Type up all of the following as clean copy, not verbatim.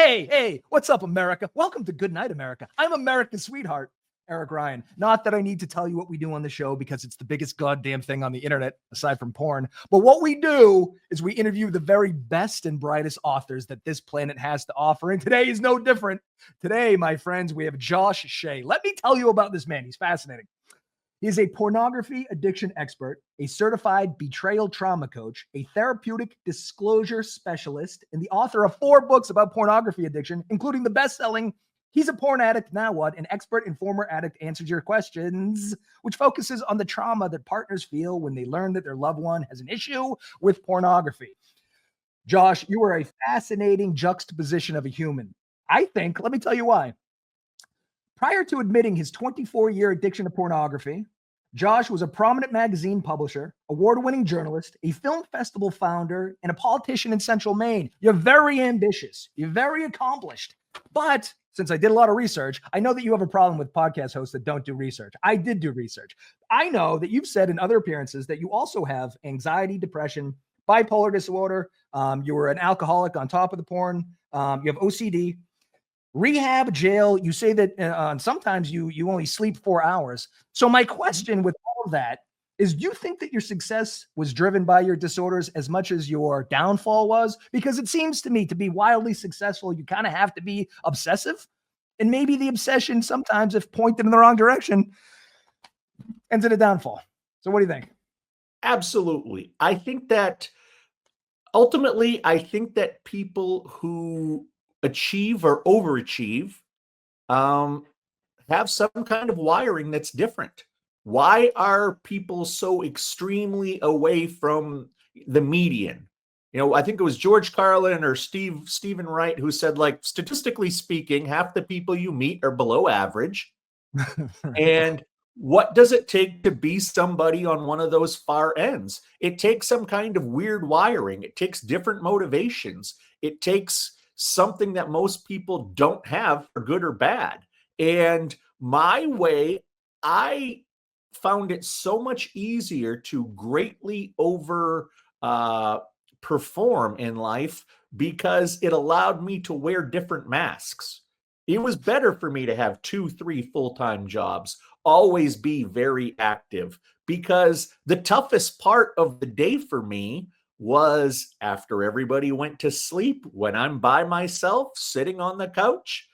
Hey, what's up, America? Welcome to Goodnight America. I'm America's sweetheart, Eric Ryan. Not that I need to tell you what we do on the show because it's the biggest goddamn thing on the internet, aside from porn. But what we do is we interview the very best and brightest authors that this planet has to offer. And today is no different. Today, my friends, we have Josh Shea. Let me tell you about this man. He's fascinating. He is a pornography addiction expert, a certified betrayal trauma coach, a therapeutic disclosure specialist, and the author of 4 books about pornography addiction, including the best-selling He's a Porn Addict, Now What? An Expert and Former Addict Answers Your Questions, which focuses on the trauma that partners feel when they learn that their loved one has an issue with pornography. Josh, you are a fascinating juxtaposition of a human. I think, let me tell you why. Prior to admitting his 24-year addiction to pornography, Josh was a prominent magazine publisher, award-winning journalist, a film festival founder, and a politician in Central Maine. You're very ambitious. You're very accomplished. But since I did a lot of research, I know that you have a problem with podcast hosts that don't do research. I did do research. I know that you've said in other appearances that you also have anxiety, depression, bipolar disorder. You were an alcoholic on top of the porn. You have OCD. Rehab, jail, you say that sometimes you only sleep 4 hours. So my question with all of that is, do you think that your success was driven by your disorders as much as your downfall was? Because it seems to me to be wildly successful, you kind of have to be obsessive. And maybe the obsession sometimes, if pointed in the wrong direction, ends in a downfall. So what do you think? Absolutely. I think that ultimately, people who achieve or overachieve have some kind of wiring that's different. Why are people so extremely away from the median? You know, I think it was George Carlin or Stephen Wright who said, like, statistically speaking, half the people you meet are below average. And what does it take to be somebody on one of those far ends? It takes some kind of weird wiring. It takes different motivations. It takes something that most people don't have, for good or bad. And my way, I found it so much easier to greatly over perform in life because it allowed me to wear different masks. It was better for me to have 2, 3 full-time jobs, always be very active, because the toughest part of the day for me was after everybody went to sleep, when I'm by myself, sitting on the couch,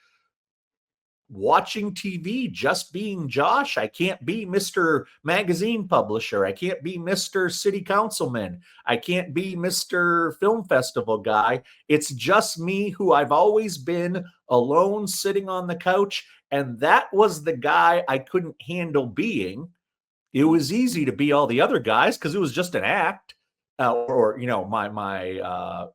watching TV, just being Josh. I can't be Mr. Magazine Publisher. I can't be Mr. City Councilman. I can't be Mr. Film Festival guy. It's just me, who I've always been, alone, sitting on the couch. And that was the guy I couldn't handle being. It was easy to be all the other guys because it was just an act. My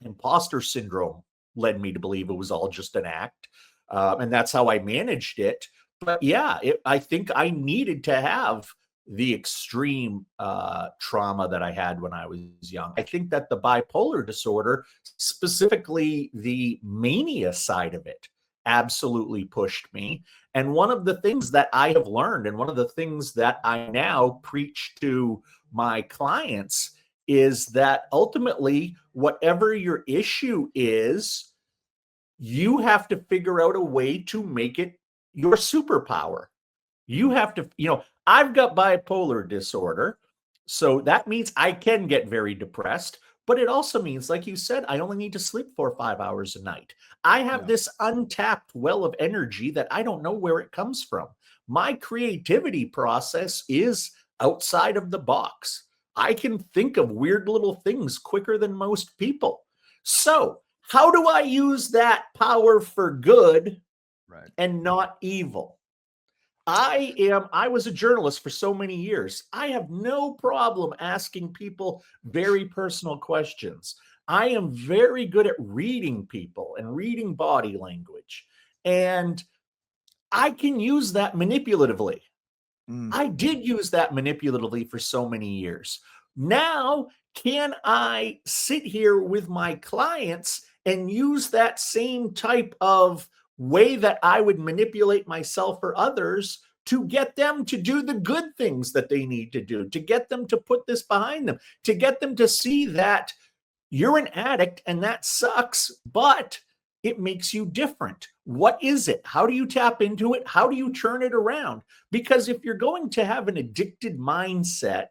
imposter syndrome led me to believe it was all just an act. And that's how I managed it. But yeah, I think I needed to have the extreme trauma that I had when I was young. I think that the bipolar disorder, specifically the mania side of it, absolutely pushed me. And one of the things that I have learned, and one of the things that I now preach to my clients, is that ultimately, whatever your issue is, you have to figure out a way to make it your superpower. You have to, I've got bipolar disorder. So that means I can get very depressed, but it also means, like you said, I only need to sleep 4 or 5 hours a night. I have this untapped well of energy that I don't know where it comes from. My creativity process is outside of the box. I can think of weird little things quicker than most people. So how do I use that power for good and not evil? I was a journalist for so many years. I have no problem asking people very personal questions. I am very good at reading people and reading body language. And I can use that manipulatively. I did use that manipulatively for so many years. Now, can I sit here with my clients and use that same type of way that I would manipulate myself or others to get them to do the good things that they need to do, to get them to put this behind them, to get them to see that you're an addict and that sucks, but it makes you different. What is it? How do you tap into it? How do you turn it around? Because if you're going to have an addicted mindset,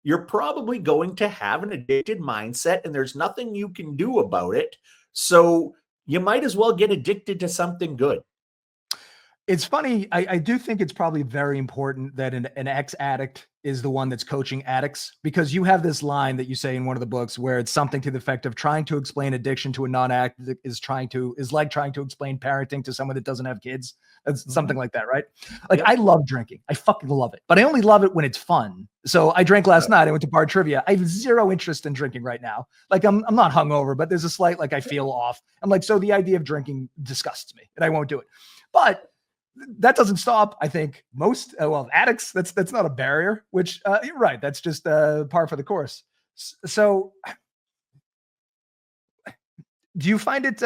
you're probably going to have an addicted mindset, and there's nothing you can do about it. So you might as well get addicted to something good. It's funny. I do think it's probably very important that an ex-addict is the one that's coaching addicts, because you have this line that you say in one of the books where it's something to the effect of trying to explain addiction to a non-addict is like trying to explain parenting to someone that doesn't have kids. That's something like that, right? Like, I love drinking. I fucking love it, but I only love it when it's fun. So I drank last night. I went to bar trivia. I have zero interest in drinking right now. Like, I'm not hungover, but there's a slight, like, I feel off. I'm like, so the idea of drinking disgusts me and I won't do it. But that doesn't stop, I think, most addicts. That's not a barrier, which you're right. That's just par for the course. So do you find it,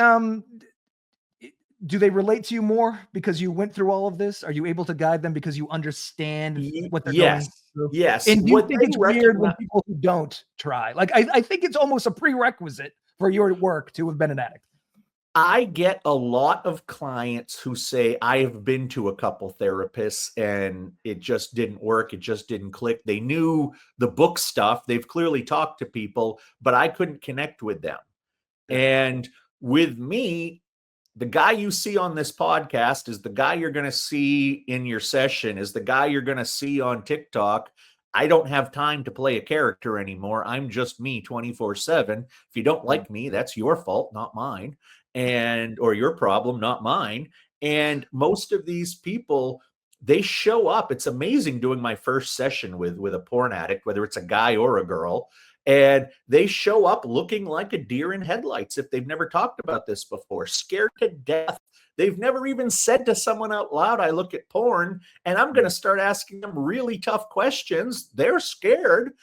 do they relate to you more because you went through all of this? Are you able to guide them because you understand what they're going through? Yes. And do you think it's weird when people who don't try? Like, I think it's almost a prerequisite for your work to have been an addict. I get a lot of clients who say, I have been to a couple therapists and it just didn't work. It just didn't click. They knew the book stuff. They've clearly talked to people, but I couldn't connect with them. And with me, the guy you see on this podcast is the guy you're going to see in your session, is the guy you're going to see on TikTok. I don't have time to play a character anymore. I'm just me 24/7. If you don't like me, that's your fault, not mine. Or your problem, not mine. And most of these people, they show up. It's amazing doing my first session with a porn addict, whether it's a guy or a girl, and they show up looking like a deer in headlights if they've never talked about this before, scared to death. They've never even said to someone out loud, I look at porn, and I'm going to start asking them really tough questions. They're scared.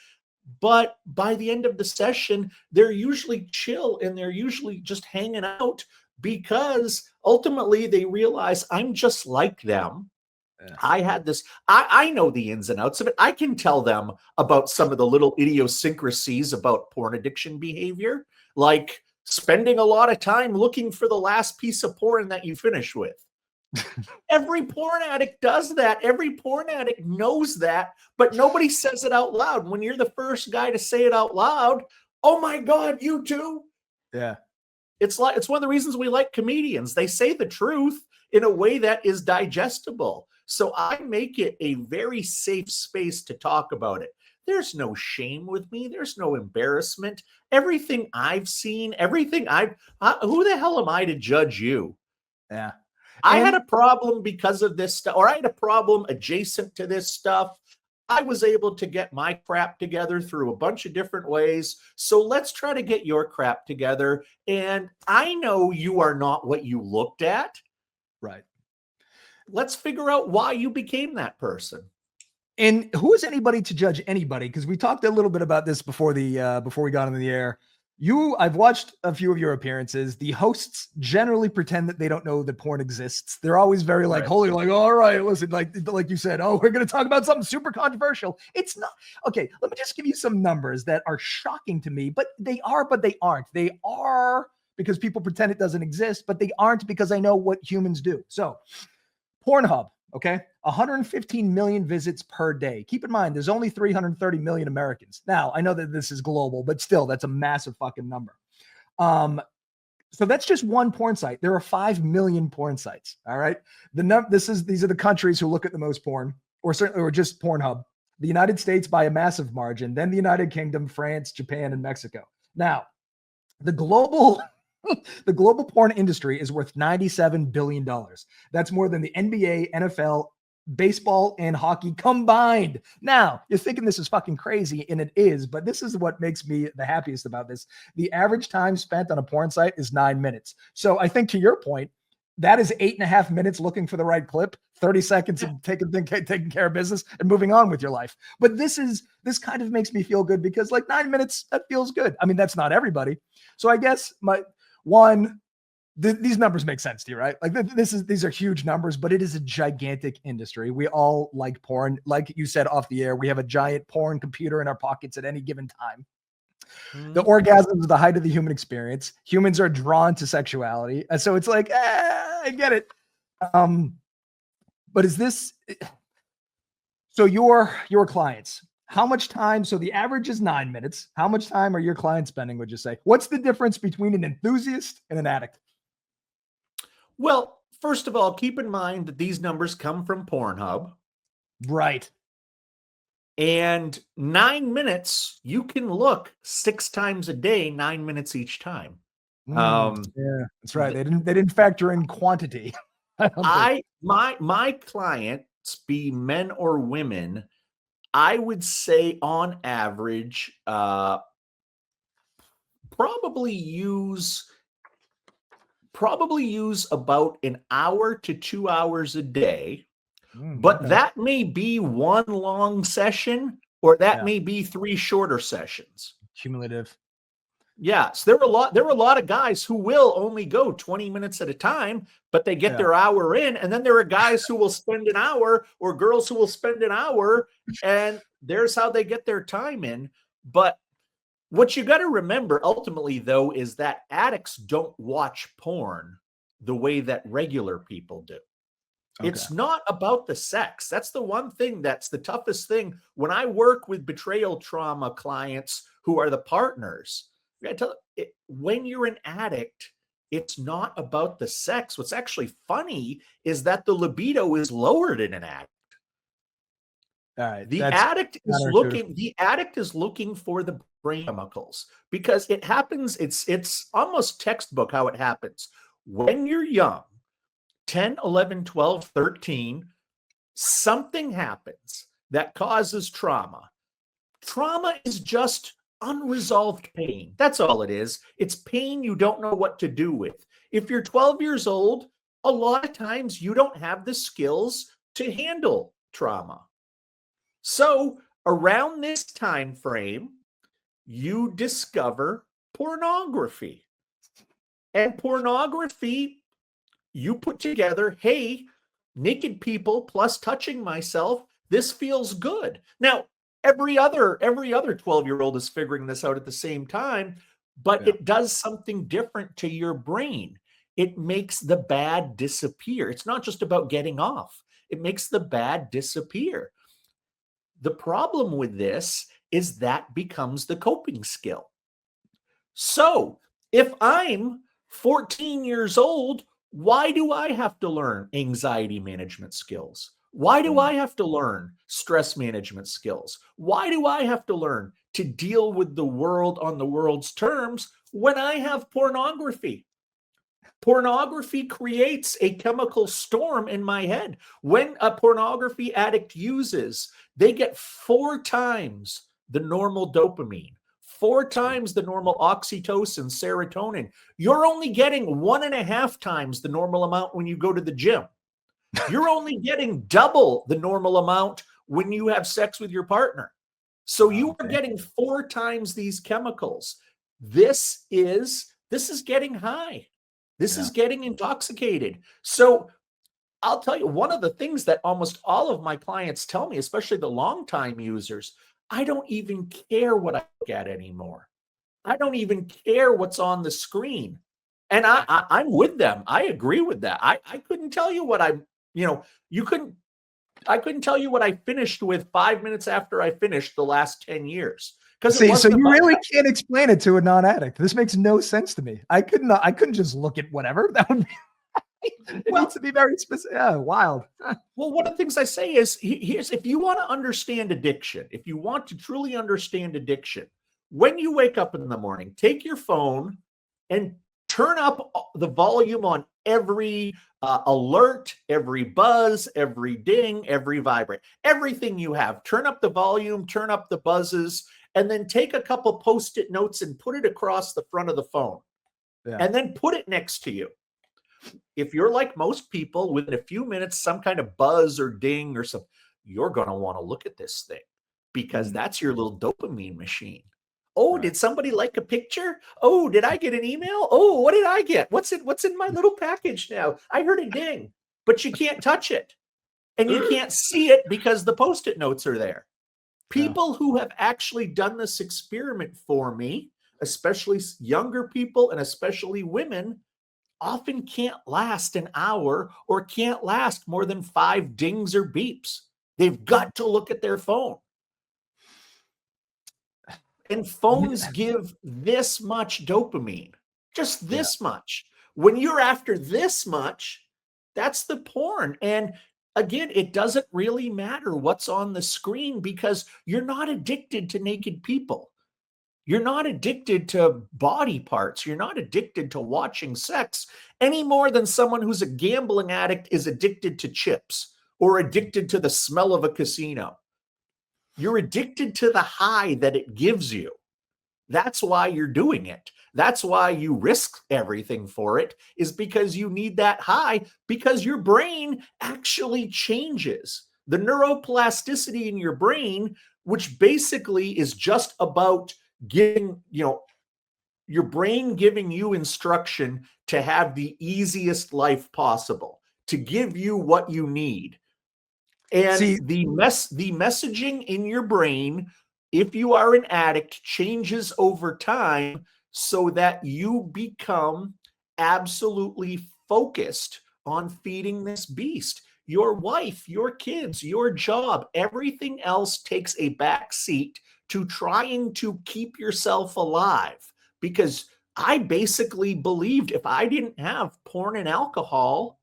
But by the end of the session, they're usually chill and they're usually just hanging out because ultimately they realize I'm just like them. Yeah. I had this, I know the ins and outs of it. I can tell them about some of the little idiosyncrasies about porn addiction behavior, like spending a lot of time looking for the last piece of porn that you finish with. Every porn addict does that. Every porn addict knows that, but nobody says it out loud. When you're the first guy to say it out loud, oh my God, you too? Yeah. It's one of the reasons we like comedians. They say the truth in a way that is digestible. So I make it a very safe space to talk about it. There's no shame with me. There's no embarrassment. Everything I've seen, who the hell am I to judge you? Yeah. I had a problem because of this stuff, or I had a problem adjacent to this stuff. I was able to get my crap together through a bunch of different ways. So let's try to get your crap together. And I know you are not what you looked at. Right. Let's figure out why you became that person. And who is anybody to judge anybody? Because we talked a little bit about this before we got on the air. I've watched a few of your appearances. The hosts generally pretend that they don't know that porn exists. They're always very like, holy, like, all right, listen, like you said, oh, we're going to talk about something super controversial. It's not. Okay, let me just give you some numbers that are shocking to me, but they aren't. They are because people pretend it doesn't exist, but they aren't because I know what humans do. So Pornhub, okay, 115 million visits per day. Keep in mind, there's only 330 million Americans. Now, I know that this is global, but still, that's a massive fucking number. So that's just one porn site. There are 5 million porn sites. All right. These are the countries who look at the most porn, or just Pornhub. The United States by a massive margin, then the United Kingdom, France, Japan, and Mexico. Now, the global porn industry is worth $97 billion. That's more than the NBA, NFL, baseball, and hockey combined. Now, you're thinking this is fucking crazy, and it is, but this is what makes me the happiest about this. The average time spent on a porn site is 9 minutes. So I think, to your point, that is 8.5 minutes looking for the right clip, 30 seconds of taking care of business and moving on with your life. But this kind of makes me feel good because, like, 9 minutes, that feels good. I mean, that's not everybody. So I guess these numbers make sense to you, right? Like, these are huge numbers, but it is a gigantic industry. We all like porn. Like you said off the air, we have a giant porn computer in our pockets at any given time. The orgasm is the height of the human experience. Humans are drawn to sexuality. And so it's like, I get it. But is this, so your clients, how much time? So the average is 9 minutes. How much time are your clients spending, would you say? What's the difference between an enthusiast and an addict? Well, first of all, keep in mind that these numbers come from Pornhub. Right. And 9 minutes, you can look 6 times a day, 9 minutes each time. Yeah, that's right. They didn't factor in quantity. My clients, be men or women, I would say on average, probably use about an hour to 2 hours a day. But Okay. that may be one long session, or that may be 3 shorter sessions. Cumulative. Yes, there are a lot of guys who will only go 20 minutes at a time, but they get their hour in, and then there are guys who will spend an hour, or girls who will spend an hour, and there's how they get their time in. But what you got to remember ultimately, though, is that addicts don't watch porn the way that regular people do. Okay. It's not about the sex. That's the one thing that's the toughest thing. When I work with betrayal trauma clients who are the partners, I gotta tell you, when you're an addict, it's not about the sex. What's actually funny is that the libido is lowered in an addict. All right. The addict is looking for the brain chemicals, because it happens. It's almost textbook how it happens. When you're young, 10, 11, 12, 13, something happens that causes trauma. Trauma is just unresolved pain. That's all it is. It's pain you don't know what to do with. If you're 12 years old, a lot of times you don't have the skills to handle trauma. So around this time frame, you discover pornography. And pornography, you put together, hey, naked people plus touching myself, this feels good. Now, every other 12-year-old is figuring this out at the same time, but it does something different to your brain. It makes the bad disappear. It's not just about getting off. It makes the bad disappear. The problem with this is that becomes the coping skill. So if I'm 14 years old, why do I have to learn anxiety management skills? Why do I have to learn stress management skills? Why do I have to learn to deal with the world on the world's terms when I have pornography? Pornography creates a chemical storm in my head. When a pornography addict uses, they get 4 times the normal dopamine, 4 times the normal oxytocin, serotonin. You're only getting 1.5 times the normal amount when you go to the gym. You're only getting double the normal amount when you have sex with your partner. So you are getting 4 times these chemicals. This is getting high. This is getting intoxicated. So I'll tell you, one of the things that almost all of my clients tell me, especially the long-time users, I don't even care what I look at anymore. I don't even care what's on the screen. And I'm with them. I agree with that. I couldn't tell you what I couldn't tell you what I finished with 5 minutes after I finished the last 10 years. So you really can't explain it to a non-addict. This makes no sense to me. I couldn't just look at whatever. That would be it needs to be very specific. Yeah, wild. Well, one of the things I say is, here's, if you want to understand addiction, if you want to truly understand addiction, when you wake up in the morning, take your phone and turn up the volume on every alert, every buzz, every ding, every vibrate, everything you have. Turn up the volume, turn up the buzzes, and then take a couple Post-it notes and put it across the front of the phone. And then put it next to you. If you're like most people, within a few minutes, some kind of buzz or ding or something, you're going to want to look at this thing, because that's your little dopamine machine. Oh, did somebody like a picture? Oh, did I get an email? Oh, what did I get? What's in my little package now? I heard a ding, but you can't touch it. And you can't see it because the Post-it notes are there. Yeah. People who have actually done this experiment for me, especially younger people and especially women, often can't last an hour or can't last more than 5 dings or beeps. They've got to look at their phone. And phones give this much dopamine, just Yeah. this much. When you're after this much, that's the porn. And again, it doesn't really matter what's on the screen because you're not addicted to naked people. You're not addicted to body parts. You're not addicted to watching sex any more than someone who's a gambling addict is addicted to chips or addicted to the smell of a casino. You're addicted to the high that it gives you. That's why you're doing it. That's why you risk everything for it, is because you need that high, because your brain actually changes. The neuroplasticity in your brain, which basically is just about giving, your brain giving you instruction to have the easiest life possible, to give you what you need. And See, the messaging in your brain, if you are an addict, changes over time so that you become absolutely focused on feeding this beast. Your wife, your kids, your job, everything else takes a back seat to trying to keep yourself alive. Because I basically believed if I didn't have porn and alcohol,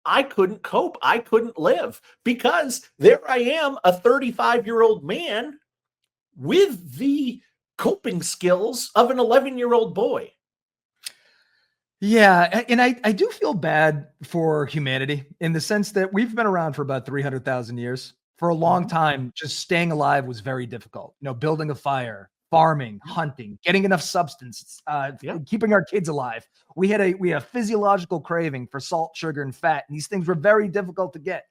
I couldn't cope. I couldn't live because there I am, a 35-year-old man with the coping skills of an 11-year-old boy. yeah, and I do feel bad for humanity in the sense that we've been around for about 300,000 years. For a long time, just staying alive was very difficult. Building a fire, farming, hunting, getting enough substance, keeping our kids alive. We had a physiological craving for salt, sugar, and fat, and these things were very difficult to get.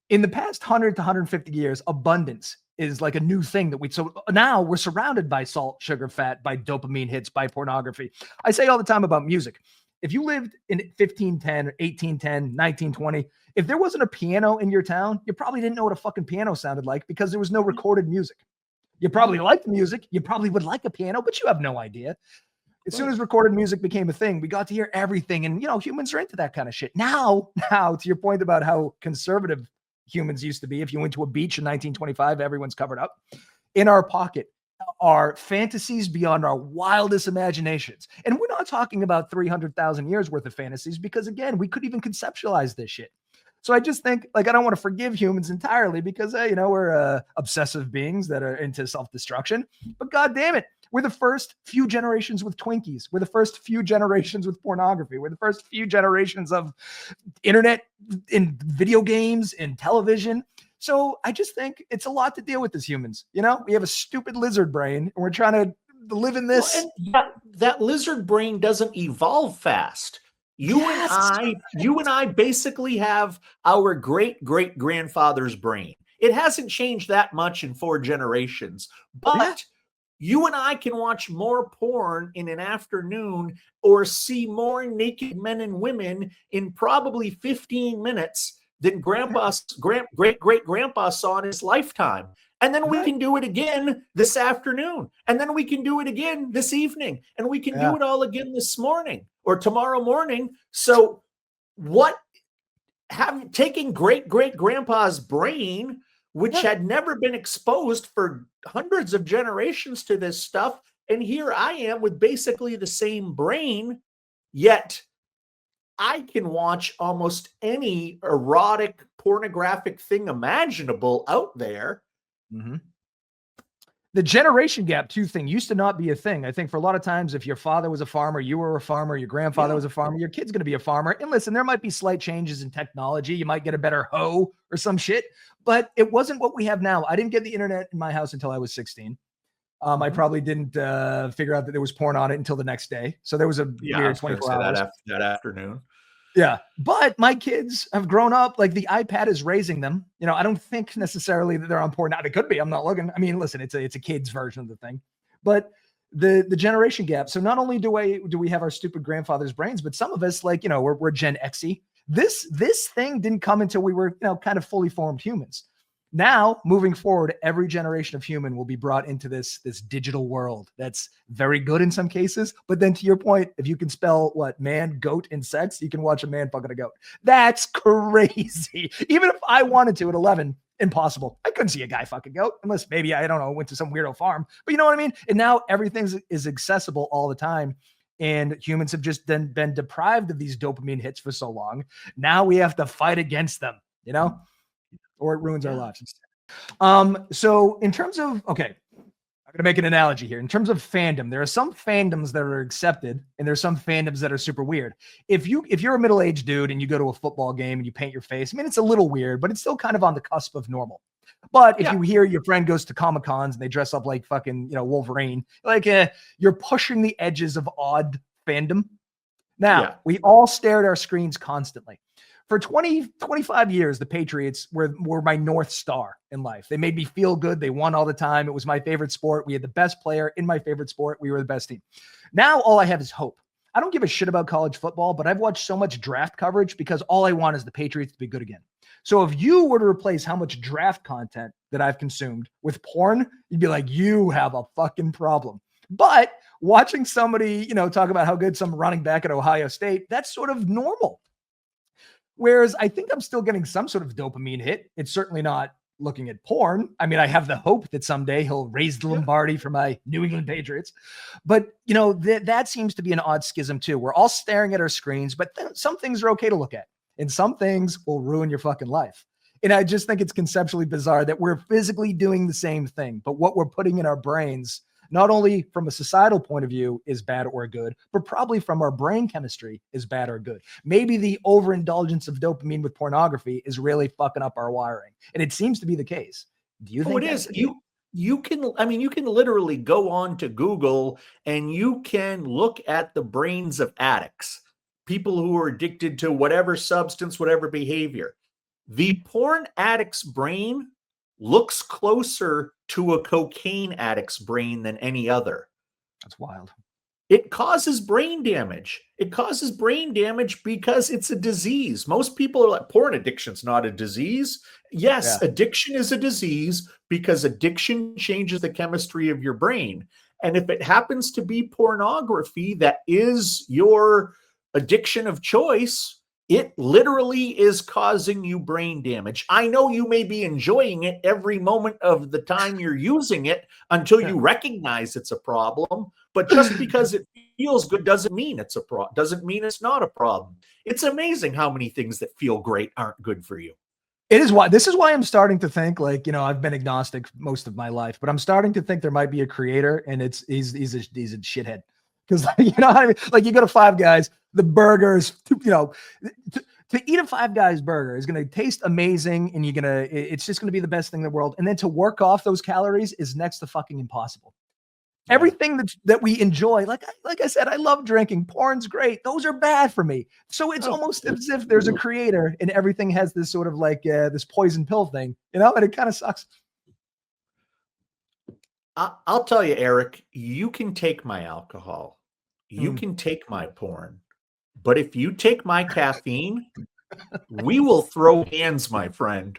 In the past 100 to 150 years, abundance is like a new thing so now we're surrounded by salt, sugar, fat, by dopamine hits, by pornography. I say all the time about music. If you lived in 1510, 1810, 1920, if there wasn't a piano in your town, you probably didn't know what a fucking piano sounded like because there was no recorded music. You probably liked music. You probably would like a piano, but you have no idea. As soon as recorded music became a thing, we got to hear everything. And, humans are into that kind of shit. Now, to your point about how conservative humans used to be, if you went to a beach in 1925, everyone's covered up. In our pocket are fantasies beyond our wildest imaginations. And we're not talking about 300,000 years worth of fantasies because, again, we couldn't even conceptualize this shit. So I just think, I don't want to forgive humans entirely because, we're obsessive beings that are into self-destruction. But God damn it, we're the first few generations with Twinkies. We're the first few generations with pornography. We're the first few generations of internet and video games and television. So I just think it's a lot to deal with as humans. We have a stupid lizard brain and we're trying to live in this. Well, that lizard brain doesn't evolve fast. You and I basically have our great-great-grandfather's brain. It hasn't changed that much in 4 generations, but you and I can watch more porn in an afternoon or see more naked men and women in probably 15 minutes than great-great-grandpa saw in his lifetime. And then we can do it again this afternoon. And then we can do it again this evening. And we can do it all again this morning or tomorrow morning. So taking great-great-grandpa's brain, which had never been exposed for hundreds of generations to this stuff, and here I am with basically the same brain, yet I can watch almost any erotic, pornographic thing imaginable out there. Mm-hmm. The generation gap too thing used to not be a thing. I think for a lot of times, if your father was a farmer, you were a farmer, your grandfather was a farmer, your kid's going to be a farmer. And listen, there might be slight changes in technology. You might get a better hoe or some shit, but it wasn't what we have now. I didn't get the internet in my house until I was 16. I probably didn't figure out that there was porn on it until the next day. So there was a weird 24 hours. That afternoon. Yeah. But my kids have grown up, like the iPad is raising them. I don't think necessarily that they're on porn now. It could be. I'm not looking. I mean, listen, it's a kid's version of the thing. But the generation gap. So not only do we have our stupid grandfather's brains, but some of us, we're Gen Xy. This thing didn't come until we were, kind of fully formed humans. Now, moving forward, every generation of human will be brought into this digital world that's very good in some cases. But then to your point, if you can spell what man, goat, and sex, you can watch a man fucking a goat. That's crazy. Even if I wanted to at 11, impossible. I couldn't see a guy fucking goat unless maybe, I don't know, went to some weirdo farm. But you know what I mean? And now everything is accessible all the time. And humans have just been deprived of these dopamine hits for so long. Now we have to fight against them, you know? Or it ruins our lives. So in terms of, okay, I'm going to make an analogy here. In terms of fandom, there are some fandoms that are accepted and there's some fandoms that are super weird. If you're a middle-aged dude and you go to a football game and you paint your face, I mean, it's a little weird, but it's still kind of on the cusp of normal. But if you hear your friend goes to Comic-Cons and they dress up like fucking, Wolverine, like you're pushing the edges of odd fandom. Now, we all stare at our screens constantly. For 25 years, the Patriots were my North Star in life. They made me feel good. They won all the time. It was my favorite sport. We had the best player in my favorite sport. We were the best team. Now, all I have is hope. I don't give a shit about college football, but I've watched so much draft coverage because all I want is the Patriots to be good again. So if you were to replace how much draft content that I've consumed with porn, you'd be like, you have a fucking problem. But watching somebody, talk about how good some running back at Ohio State, that's sort of normal. Whereas I think I'm still getting some sort of dopamine hit. It's certainly not looking at porn. I mean, I have the hope that someday he'll raise the Lombardi for my New England Patriots. But, that seems to be an odd schism too. We're all staring at our screens, but some things are okay to look at. And some things will ruin your fucking life. And I just think it's conceptually bizarre that we're physically doing the same thing, but what we're putting in our brains, not only from a societal point of view is bad or good, but probably from our brain chemistry is bad or good. Maybe the overindulgence of dopamine with pornography is really fucking up our wiring. And it seems to be the case. Do you think it is? You can literally go on to Google and you can look at the brains of addicts, people who are addicted to whatever substance, whatever behavior. The porn addict's brain looks closer to a cocaine addict's brain than any other. That's wild. It causes brain damage. It causes brain damage because it's a disease. Most people are like, porn addiction's not a disease. Yes, addiction is a disease because addiction changes the chemistry of your brain. And if it happens to be pornography that is your addiction of choice, it literally is causing you brain damage. I know you may be enjoying it every moment of the time you're using it until you recognize it's a problem. But just because it feels good doesn't mean it's a problem. Doesn't mean it's not a problem. It's amazing how many things that feel great aren't good for you. It is why. This is why I'm starting to think, I've been agnostic most of my life, but I'm starting to think there might be a creator, and he's a shithead. Because I mean? Like you go to Five Guys, the burgers, to eat a Five Guys burger is going to taste amazing, and it's just going to be the best thing in the world. And then to work off those calories is next to fucking impossible. Everything that we enjoy, like I said, I love drinking. Porn's great. Those are bad for me. So it's almost as if there's a creator and everything has this sort of this poison pill thing, and it kind of sucks. I'll tell you, Eric, you can take my alcohol. You can take my porn. But if you take my caffeine, we will throw hands, my friend.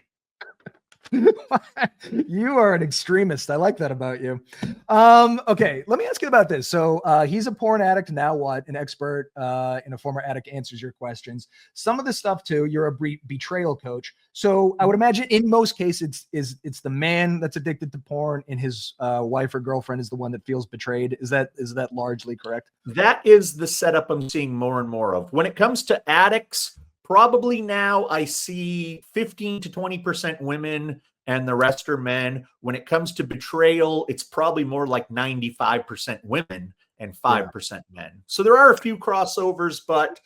You are an extremist. I like that about you. Okay, let me ask you about this. So he's a porn addict. Now what? An expert and a former addict answers your questions. Some of the stuff too, you're a betrayal coach. So I would imagine in most cases it's the man that's addicted to porn and his wife or girlfriend is the one that feels betrayed. Is that largely correct? That is the setup I'm seeing more and more of. When it comes to addicts, probably now I see 15 to 20% women and the rest are men. When it comes to betrayal, it's probably more like 95% women and 5% men. So there are a few crossovers, but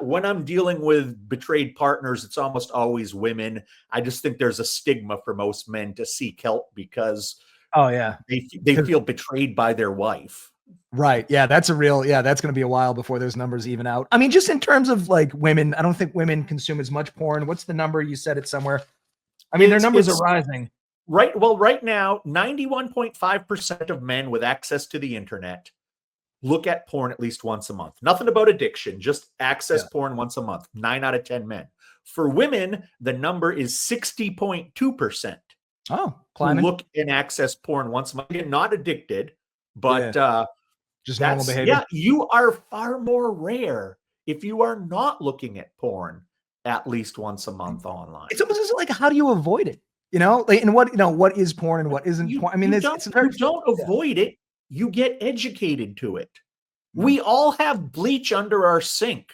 when I'm dealing with betrayed partners, it's almost always women. I just think there's a stigma for most men to seek help because they feel betrayed by their wife. Right. Yeah, that's going to be a while before those numbers even out. I mean, just in terms of women, I don't think women consume as much porn. What's the number? You said it somewhere. I mean, their numbers are rising. Right. Well, right now, 91.5% of men with access to the internet look at porn at least once a month. Nothing about addiction, just access porn once a month. 9 out of 10 men. For women, the number is 60.2%. Oh, who climbing. look and access porn once a month. Again, not addicted, but Just normal that's, behavior. you are far more rare if you are not looking at porn at least once a month online. It's almost like, how do you avoid it? Like, and what is porn and what isn't porn? I mean, it's very, You don't avoid it. You get educated to it. Mm. We all have bleach under our sink.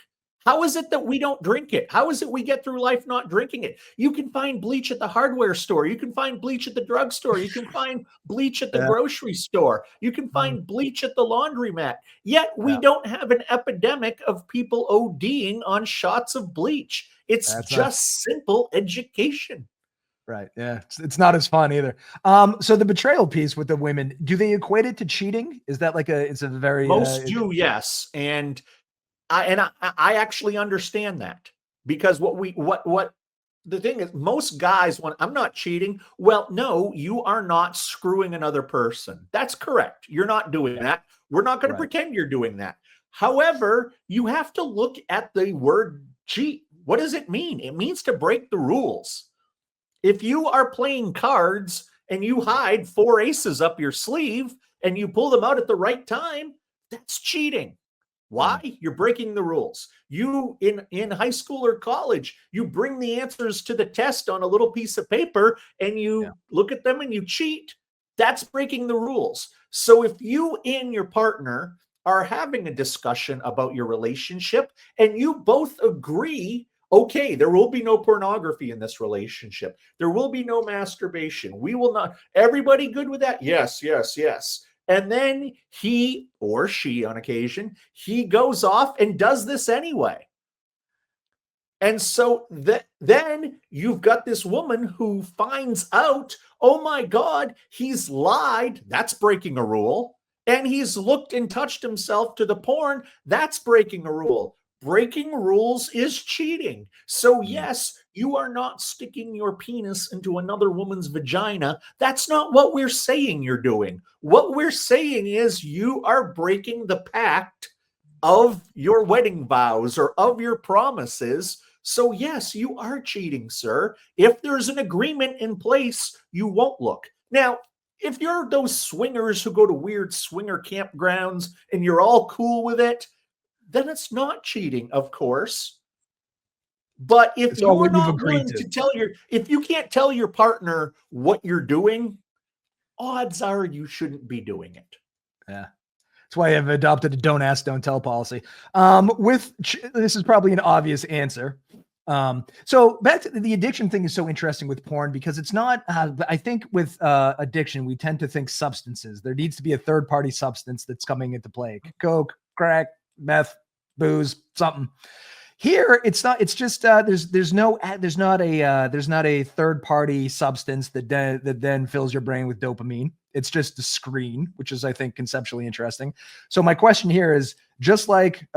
How is it that we don't drink it? How is it we get through life not drinking it? You can find bleach at the hardware store. You can find bleach at the drugstore. You can find bleach at the Yeah. grocery store. You can find bleach at the laundromat. Yet we don't have an epidemic of people ODing on shots of bleach. It's That's just simple education. right. Yeah. It's not as fun either. So the betrayal piece with the women, do they equate it to cheating? Is that it's a very Most do, yes. And I actually understand that, because what the thing is, most guys want, I'm not cheating. Well, no, you are not screwing another person. That's correct. You're not doing that. We're not going to pretend you're doing that. However, you have to look at the word cheat. What does it mean? It means to break the rules. If you are playing cards and you hide 4 aces up your sleeve and you pull them out at the right time, that's cheating. Why? You're breaking the rules. You in high school or college, you bring the answers to the test on a little piece of paper and you look at them and you cheat. That's breaking the rules. So if you and your partner are having a discussion about your relationship and you both agree, okay, there will be no pornography in this relationship. There will be no masturbation. We will not. Everybody good with that? Yes, yes, yes. And then he or she, on occasion, he goes off and does this anyway. And so then you've got this woman who finds out, oh my God, he's lied. That's breaking a rule. And he's looked and touched himself to the porn. That's breaking a rule. Breaking rules is cheating. So yes, you are not sticking your penis into another woman's vagina. That's not what we're saying you're doing. What we're saying is you are breaking the pact of your wedding vows or of your promises. So yes, you are cheating, sir. If there's an agreement in place, you won't look. Now, if you're those swingers who go to weird swinger campgrounds and you're all cool with it, then it's not cheating, of course. But if you're not willing to tell if you can't tell your partner what you're doing, odds are you shouldn't be doing it. Yeah. That's why I've adopted a don't ask, don't tell policy. This is probably an obvious answer. So back to the addiction thing is so interesting with porn because it's not, I think with addiction, we tend to think substances. There needs to be a third party substance that's coming into play. Coke, crack, meth, booze, something. Here, it's not. It's just there's not a third party substance that then fills your brain with dopamine. It's just the screen, which is, I think, conceptually interesting. So my question here is, just like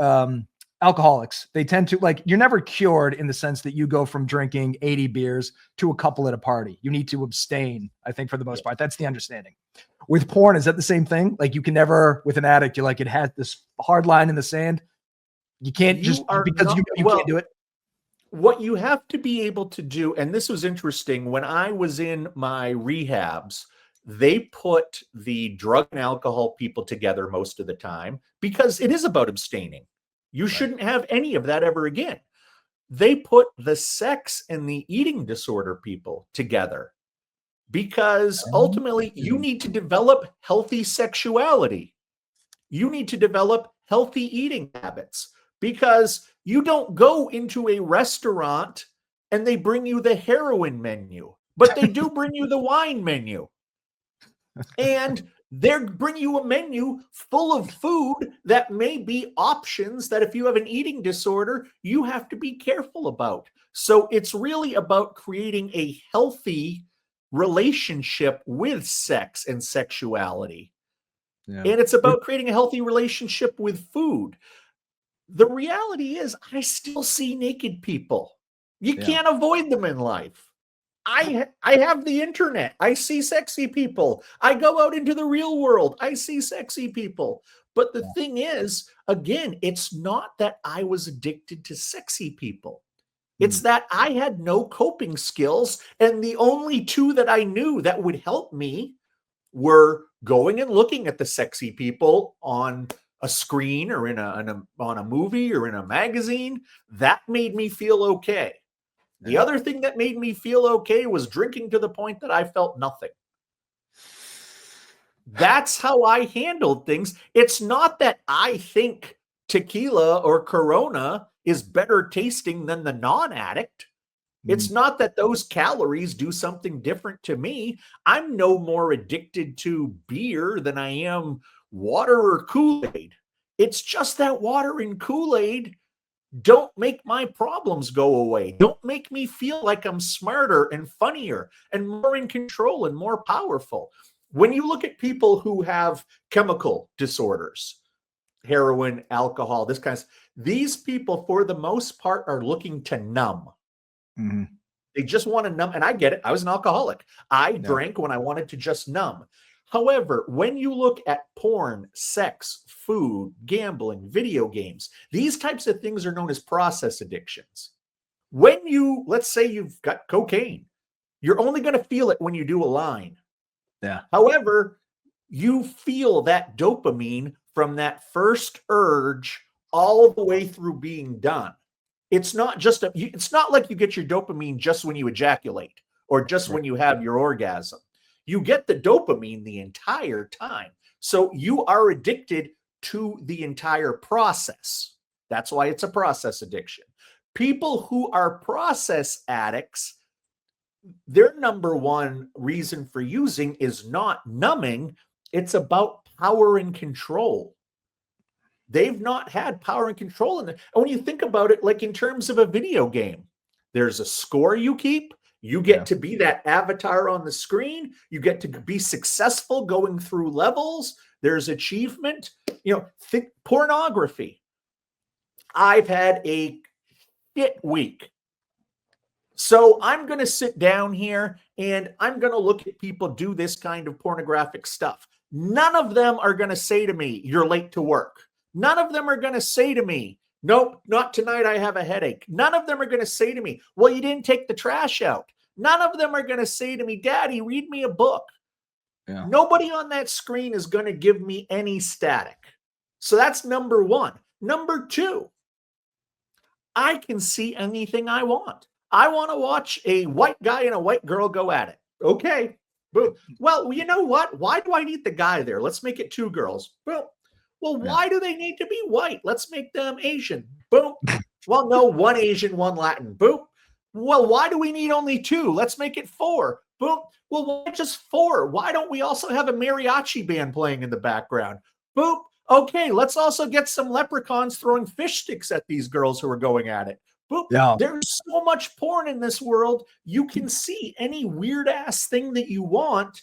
alcoholics, they tend to, like, you're never cured in the sense that you go from drinking 80 beers to a couple at a party. You need to abstain, I think, for the most part. That's the understanding. With porn, is that the same thing? Like, you can never, with an addict, you're like, it has this hard line in the sand. You can't you can't do it. What you have to be able to do, and this was interesting, when I was in my rehabs, they put the drug and alcohol people together most of the time because it is about abstaining. You shouldn't have any of that ever again. They put the sex and the eating disorder people together because ultimately you need to develop healthy sexuality. You need to develop healthy eating habits. Because you don't go into a restaurant and they bring you the heroin menu, but they do bring you the wine menu. And they bring you a menu full of food that may be options that if you have an eating disorder, you have to be careful about. So it's really about creating a healthy relationship with sex and sexuality. Yeah. And it's about creating a healthy relationship with food. The reality is, I still see naked people. You can't avoid them in life. I have the internet. I see sexy people. I go out into the real world. I see sexy people. But the thing is, again, it's not that I was addicted to sexy people. It's that I had no coping skills, and the only two that I knew that would help me were going and looking at the sexy people on a screen or on a movie or in a magazine. That made me feel okay. The other thing that made me feel okay was drinking to the point that I felt nothing. That's how I handled things. It's not that I think tequila or Corona is better tasting than the non-addict. It's not that those calories do something different to me. I'm no more addicted to beer than I am water or Kool-Aid. It's just that water and Kool-Aid don't make my problems go away. Don't make me feel like I'm smarter and funnier and more in control and more powerful. When you look at people who have chemical disorders, heroin, alcohol, this kind of, these people for the most part are looking to numb. They just want to numb. And I get it. I was an alcoholic. I drank when I wanted to just numb. However, when you look at porn, sex, food, gambling, video games, these types of things are known as process addictions. When you, let's say you've got cocaine, you're only going to feel it when you do a line. However, you feel that dopamine from that first urge all the way through being done. It's not just it's not like you get your dopamine just when you ejaculate or just when you have your orgasm. You get the dopamine the entire time. So you are addicted to the entire process. That's why it's a process addiction. People who are process addicts, their number one reason for using is not numbing. It's about power and control. They've not had power and control in it. And when you think about it, like in terms of a video game, there's a score you keep. You get to be that avatar on the screen. You get to be successful going through levels. There's achievement. Think pornography. I've had a shit week. So I'm going to sit down here and I'm going to look at people do this kind of pornographic stuff. None of them are going to say to me, "You're late to work." None of them are going to say to me, "Nope, not tonight. I have a headache." None of them are going to say to me, "Well, you didn't take the trash out." None of them are going to say to me, "Daddy, read me a book." Nobody on that screen is going to give me any static. So that's number one. Number two, I can see anything I want. I want to watch a white guy and a white girl go at it. Okay. Boom. Well, you know what? Why do I need the guy there? Let's make it two girls. Well, why do they need to be white? Let's make them Asian. Boom. Well, no, one Asian, one Latin. Boom. Well, why do we need only two? Let's make it four. Boom. Well, why just four? Why don't we also have a mariachi band playing in the background? Boom. Okay, let's also get some leprechauns throwing fish sticks at these girls who are going at it. Boom. There's so much porn in this world. You can see any weird ass thing that you want.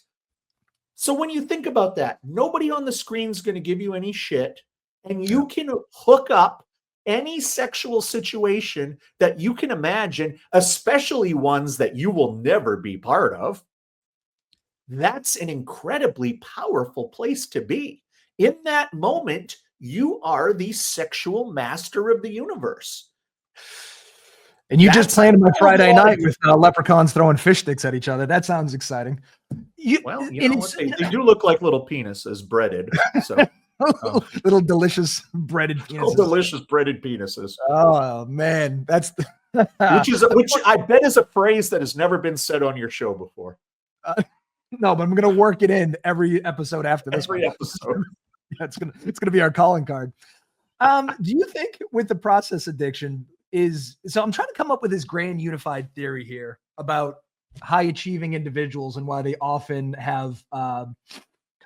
So when you think about that, nobody on the screen is going to give you any shit, and you can hook up any sexual situation that you can imagine, especially ones that you will never be part of. That's an incredibly powerful place to be. In that moment, you are the sexual master of the universe. And you just planned my Friday night with leprechauns throwing fish sticks at each other. That sounds exciting. They do look like little penises breaded. So little delicious breaded penises. Little delicious breaded penises. Oh man, that's which I bet is a phrase that has never been said on your show before. No, but I'm gonna work it in every episode after this. Every episode. It's gonna be our calling card. Do you think with the process addiction so I'm trying to come up with this grand unified theory here about high achieving individuals and why they often have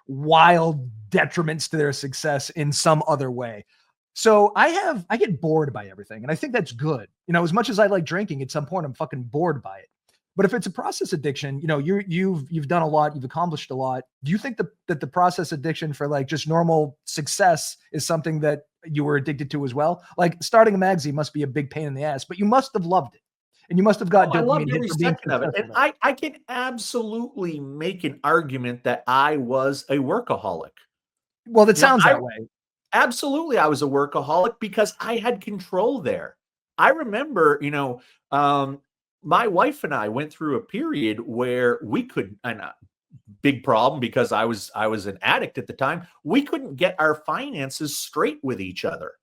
wild detriments to their success in some other way. So I get bored by everything, and I think that's good. As much as I like drinking, at some point I'm fucking bored by it. But if it's a process addiction, you've done a lot, you've accomplished a lot. Do you think that the process addiction for like just normal success is something that you were addicted to as well? Like starting a magazine must be a big pain in the ass, but you must have loved it. And you must have got dopamine. I loved every second of it. And I can absolutely make an argument that I was a workaholic. Well, that sounds that way. Absolutely, I was a workaholic because I had control there. I remember, my wife and I went through a period where we could, and big problem because I was an addict at the time. We couldn't get our finances straight with each other.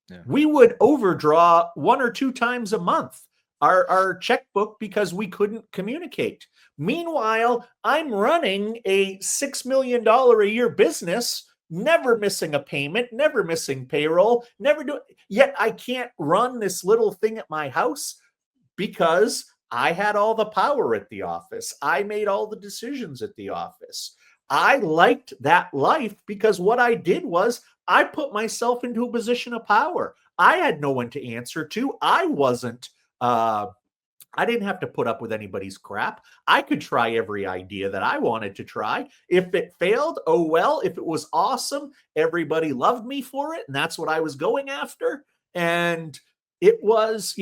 Yeah. We would overdraw 1 or 2 times a month our checkbook because we couldn't communicate. Meanwhile, I'm running a $6 million a year business, never missing a payment, never missing payroll, never do. Yet I can't run this little thing at my house because I had all the power at the office. I made all the decisions at the office. I liked that life because what I did was I put myself into a position of power. I had no one to answer to. I didn't have to put up with anybody's crap. I could try every idea that I wanted to try. If it failed, oh well. If it was awesome, everybody loved me for it. And that's what I was going after. And it was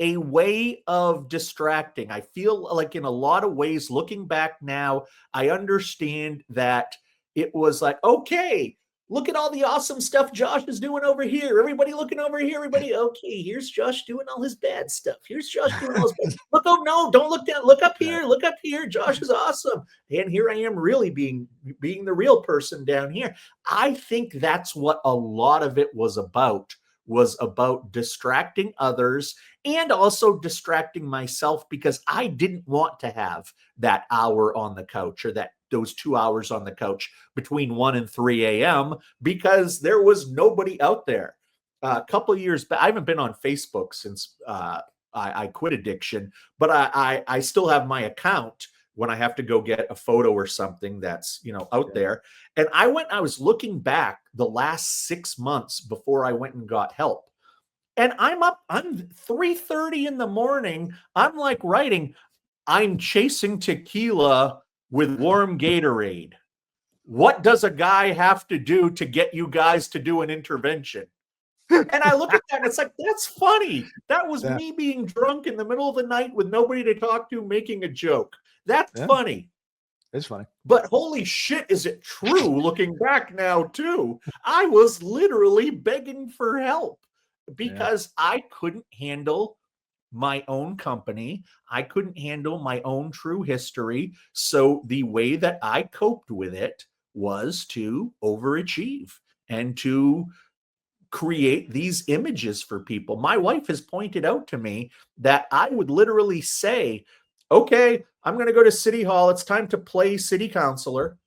a way of distracting. I feel like in a lot of ways, looking back now, I understand that it was like, okay, look at all the awesome stuff Josh is doing over here. Everybody looking over here. Everybody, okay, here's Josh doing all his bad stuff. Here's Josh doing all his bad. Look, oh no, don't look down. Look up here. Look up here. Josh is awesome. And here I am really being the real person down here. I think that's what a lot of it was about distracting others and also distracting myself because I didn't want to have that hour on the couch or those 2 hours on the couch between 1 and 3 a.m. because there was nobody out there. A couple of years back, I haven't been on Facebook since I quit addiction, but I still have my account when I have to go get a photo or something that's, out there. And I was looking back the last 6 months before I went and got help. And I'm 3:30 in the morning. I'm like writing, I'm chasing tequila with warm Gatorade. What does a guy have to do to get you guys to do an intervention? And I look at that and it's like, that's funny. That was me being drunk in the middle of the night with nobody to talk to, making a joke. That's funny. It's funny. But holy shit, is it true looking back now too? I was literally begging for help because I couldn't handle my own company. I couldn't handle my own true history. So the way that I coped with it was to overachieve and to create these images for people. My wife has pointed out to me that I would literally say, okay, I'm going to go to City Hall. It's time to play city councilor.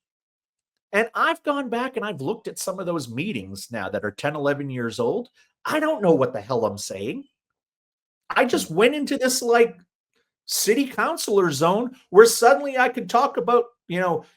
And I've gone back and I've looked at some of those meetings now that are 10, 11 years old. I don't know what the hell I'm saying. I just went into this like city councilor zone where suddenly I could talk about,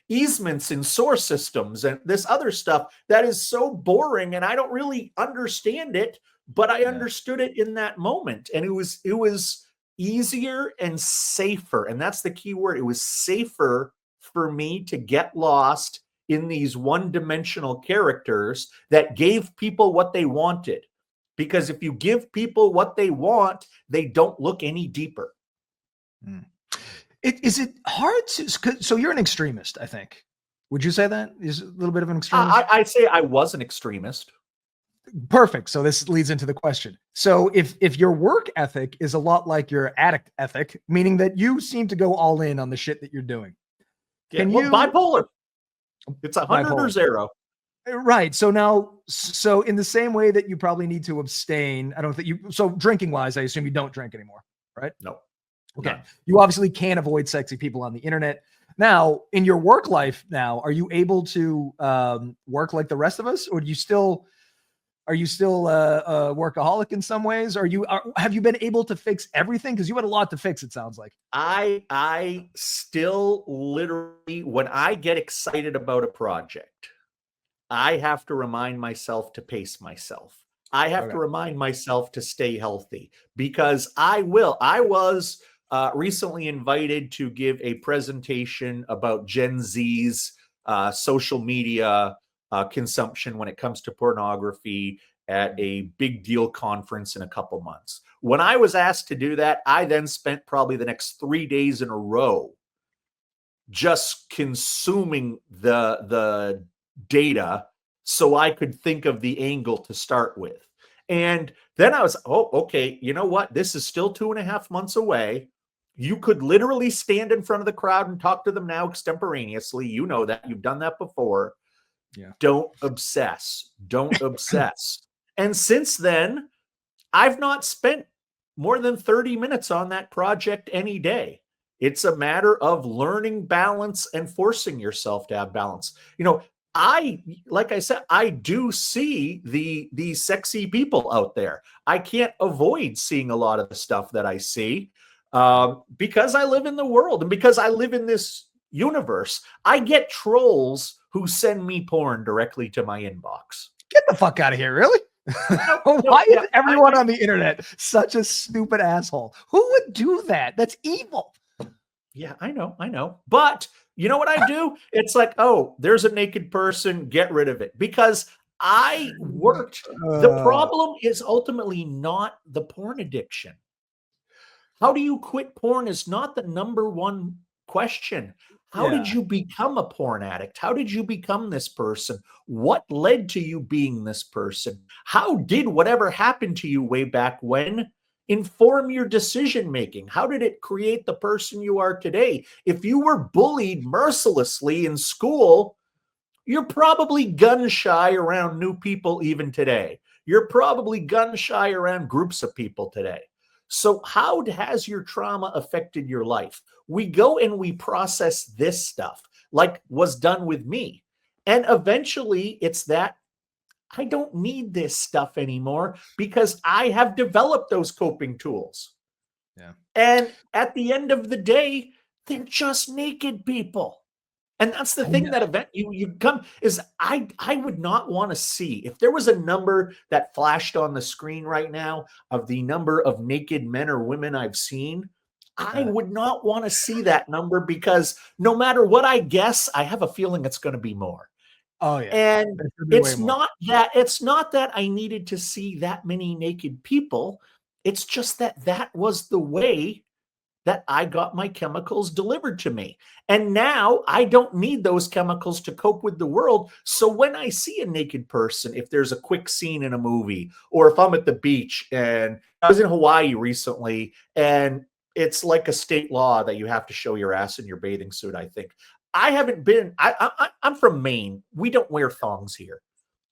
easements and sewer systems and this other stuff that is so boring and I don't really understand it, but I understood it in that moment. And it was easier and safer. And that's the key word. It was safer for me to get lost in these one-dimensional characters that gave people what they wanted. Because if you give people what they want, they don't look any deeper. Is it hard to, so you're an extremist, I think. Would you say that is a little bit of an extremist? I say I was an extremist. Perfect. So this leads into the question. So if your work ethic is a lot like your addict ethic, meaning that you seem to go all in on the shit that you're doing. Bipolar. It's 100 or 0. Right. So in the same way that you probably need to abstain, so drinking wise, I assume you don't drink anymore, right? No. Okay. No. You obviously can't avoid sexy people on the internet. Now, in your work life now, are you able to work like the rest of us, or are you still a workaholic in some ways? Have you been able to fix everything? Because you had a lot to fix, it sounds like. I still literally, when I get excited about a project, I have to remind myself to pace myself. I have to remind myself to stay healthy because I was recently invited to give a presentation about Gen Z's social media consumption when it comes to pornography at a big deal conference in a couple months. When I was asked to do that, I then spent probably the next 3 days in a row just consuming the data so I could think of the angle to start with. And then I was, oh, okay, you know what? This is still 2.5 months away. You could literally stand in front of the crowd and talk to them now extemporaneously. You know that. You've done that before. Yeah. Don't obsess. Don't obsess. And since then, I've not spent more than 30 minutes on that project any day. It's a matter of learning balance and forcing yourself to have balance. You know, like I said, I do see the sexy people out there. I can't avoid seeing a lot of the stuff that I see because I live in the world and because I live in this universe. I get trolls who send me porn directly to my inbox. Get the fuck out of here, really? Why is everyone on the internet such a stupid asshole? Who would do that? That's evil. Yeah, I know. But you know what I do? It's like, oh, there's a naked person, get rid of it. Because I worked. The problem is ultimately not the porn addiction. How do you quit porn is not the number one question. How did you become a porn addict? How did you become this person? What led to you being this person? How did whatever happened to you way back when inform your decision making? How did it create the person you are today? If you were bullied mercilessly in school, you're probably gun shy around new people even today. You're probably gun shy around groups of people today. So how has your trauma affected your life? We go and we process this stuff like was done with me. And eventually it's that I don't need this stuff anymore because I have developed those coping tools. Yeah. And at the end of the day, they're just naked people. And that's the thing that event you come is I would not want to see if there was a number that flashed on the screen right now of the number of naked men or women I've seen. I would not want to see that number because no matter what I guess, I have a feeling it's going to be more. Oh yeah. And it's not that I needed to see that many naked people. It's just that was the way that I got my chemicals delivered to me. And now I don't need those chemicals to cope with the world. So when I see a naked person, if there's a quick scene in a movie, or if I'm at the beach, and I was in Hawaii recently, and it's like a state law that you have to show your ass in your bathing suit, I think. I haven't been, I'm from Maine. We don't wear thongs here.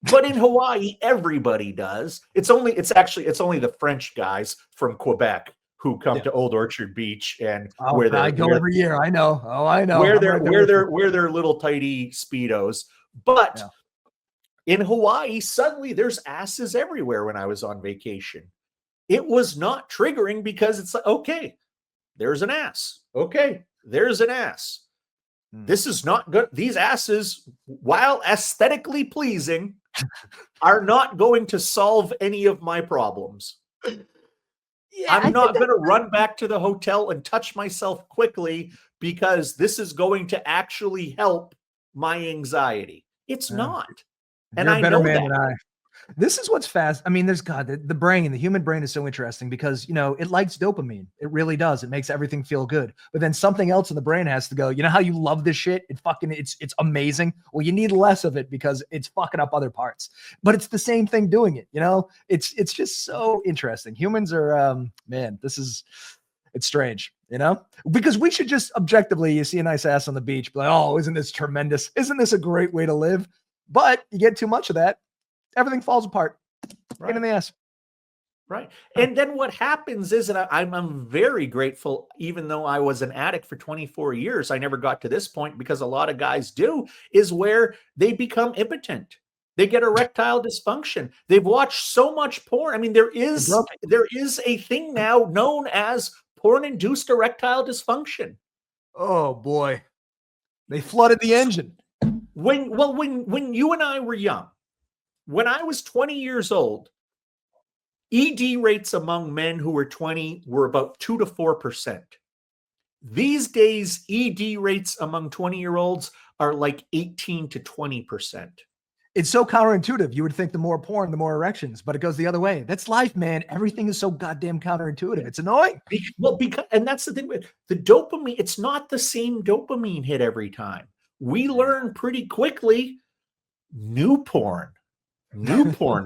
But in Hawaii, everybody does. It's only the French guys from Quebec who come to Old Orchard Beach and I go every year. I know. Oh, I know. Wear their little tighty Speedos. But in Hawaii, suddenly there's asses everywhere when I was on vacation. It was not triggering because it's like, okay, there's an ass. Okay, there's an ass. This is not good. These asses, while aesthetically pleasing, are not going to solve any of my problems. I'm not going to run back to the hotel and touch myself quickly because this is going to actually help my anxiety. It's not. And I know that. This is what's fast. I mean, the brain, the human brain is so interesting because, it likes dopamine. It really does. It makes everything feel good. But then something else in the brain has to go, you know how you love this shit? It's amazing. Well, you need less of it because it's fucking up other parts. But it's the same thing doing it, It's just so interesting. Humans are, it's strange, because we should just objectively, you see a nice ass on the beach, be like, oh, isn't this tremendous? Isn't this a great way to live? But you get too much of that, everything falls apart. Right in the ass. Right. And then what happens is that I'm very grateful, even though I was an addict for 24 years, I never got to this point because a lot of guys do, is where they become impotent. They get erectile dysfunction. They've watched so much porn. I mean, there is a thing now known as porn-induced erectile dysfunction. Oh boy. They flooded the engine. When you and I were young, when I was 20 years old, ED rates among men who were 20 were about 2 to 4%. These days, ED rates among 20-year-olds are like 18 to 20%. It's so counterintuitive. You would think the more porn, the more erections, but it goes the other way. That's life, man. Everything is so goddamn counterintuitive. It's annoying. And that's the thing with the dopamine. It's not the same dopamine hit every time. We learn pretty quickly new porn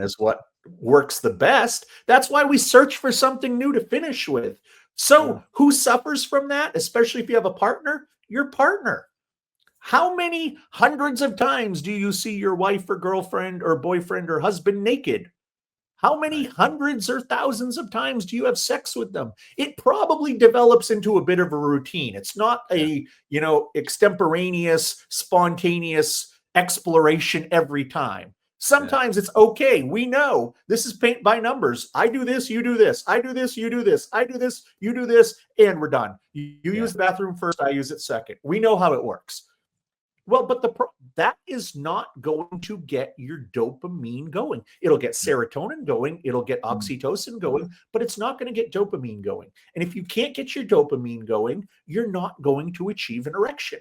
is what works the best. That's why we search for something new to finish with. So who suffers from that, especially if you have a partner? Your partner. How many hundreds of times do you see your wife or girlfriend or boyfriend or husband naked? How many hundreds or thousands of times do you have sex with them? It probably develops into a bit of a routine. It's not a, extemporaneous, spontaneous exploration every time. Sometimes it's okay. We know this is paint by numbers. I do this, you do this. I do this, you do this. I do this, you do this, and we're done. You use the bathroom first, I use it second. We know how it works. Well, but that is not going to get your dopamine going. It'll get serotonin going. It'll get oxytocin going, but it's not going to get dopamine going. And if you can't get your dopamine going, you're not going to achieve an erection.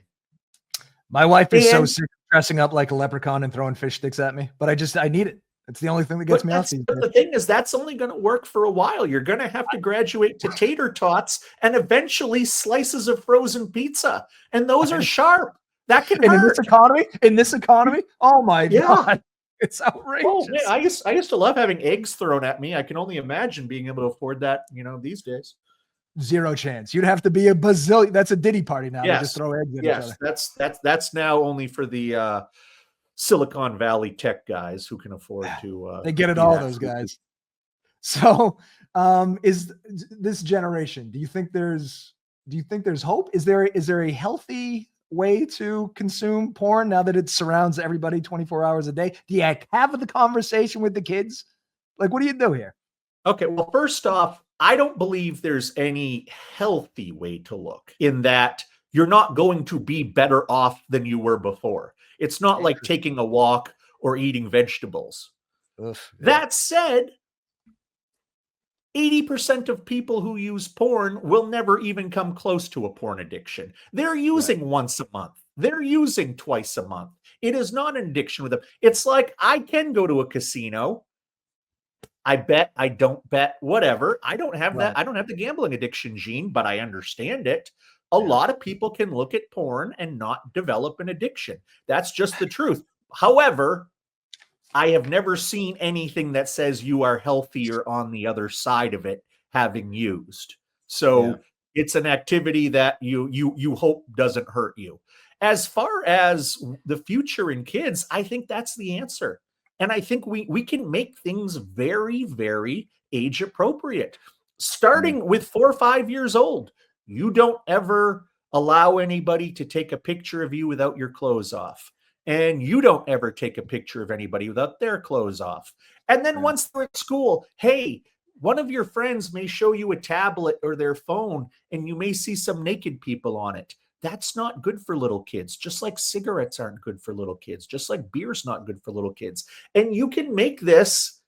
My wife is so sick of dressing up like a leprechaun and throwing fish sticks at me, but I need it. It's the only thing that gets me off these days. But the thing is, that's only going to work for a while. You're going to have to graduate to tater tots and eventually slices of frozen pizza. And those are sharp. That can hurt. In this economy, oh my God, it's outrageous. Oh, man, I used to love having eggs thrown at me. I can only imagine being able to afford that, these days. Zero chance. You'd have to be a bazillion. That's a Diddy party now. Yes. They just throw eggs at each other. That's now only for the Silicon Valley tech guys who can afford to. They get it all, those guys. So, is this generation? Do you think there's hope? Is there a healthy way to consume porn now that it surrounds everybody 24 hours a day? Do you have the conversation with the kids? Like, what do you do here? Okay, well, first off, I don't believe there's any healthy way to look in that you're not going to be better off than you were before. It's not like taking a walk or eating vegetables. That said, 80% of people who use porn will never even come close to a porn addiction. They're using once a month. They're using twice a month. It is not an addiction with them. It's like I can go to a casino. I bet, I don't bet, whatever. I don't have that. I don't have the gambling addiction gene, but I understand it. A lot of people can look at porn and not develop an addiction. That's just the truth. However, I have never seen anything that says you are healthier on the other side of it having used. So it's an activity that you hope doesn't hurt you. As far as the future in kids, I think that's the answer. And I think we can make things very, very age appropriate. Starting with 4 or 5 years old, you don't ever allow anybody to take a picture of you without your clothes off. And you don't ever take a picture of anybody without their clothes off. And then once they're at school, hey, one of your friends may show you a tablet or their phone, and you may see some naked people on it. That's not good for little kids, just like cigarettes aren't good for little kids, just like beer's not good for little kids. And you can make this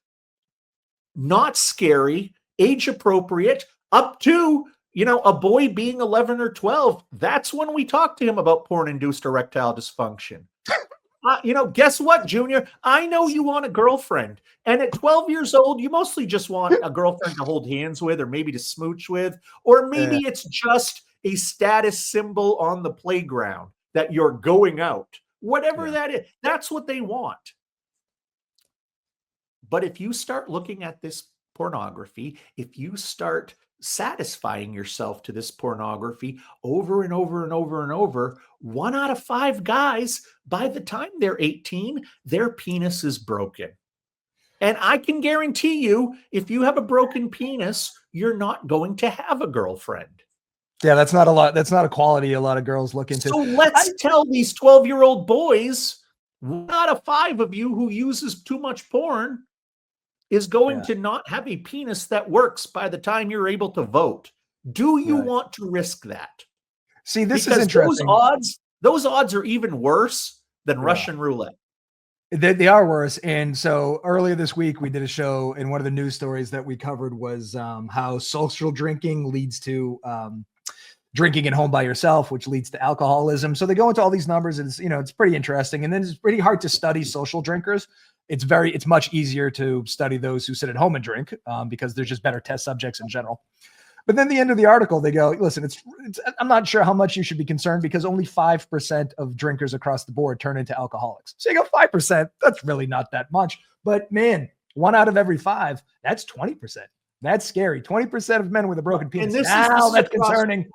not scary, age appropriate, up to, a boy being 11 or 12. That's when we talk to him about porn-induced erectile dysfunction. Guess what, Junior? I know you want a girlfriend. And at 12 years old, you mostly just want a girlfriend to hold hands with, or maybe to smooch with, or maybe it's just a status symbol on the playground that you're going out. Whatever that is, that's what they want. But if you start looking at this pornography, if you start satisfying yourself to this pornography over and over and over and over, 1 out of 5 guys, by the time they're 18, their penis is broken. And I can guarantee you, if you have a broken penis, you're not going to have a girlfriend. Yeah, that's not a lot. That's not a quality a lot of girls look into. So let's tell these 12-year-old boys, 1 out of 5 of you who uses too much porn is going to not have a penis that works by the time you're able to vote. Do you want to risk that? See, this is interesting. Those odds are even worse than Russian roulette. They are worse. And so earlier this week, we did a show, and one of the news stories that we covered was how social drinking leads to drinking at home by yourself, which leads to alcoholism. So they go into all these numbers, and it's pretty interesting. And then it's pretty hard to study social drinkers. It's much easier to study those who sit at home and drink because they're just better test subjects in general. But then the end of the article, they go, listen, I'm not sure how much you should be concerned because only 5% of drinkers across the board turn into alcoholics. So you go 5%, that's really not that much. But man, 1 out of every 5, that's 20%. That's scary. 20% of men with a broken penis. And this Now is that's across, concerning.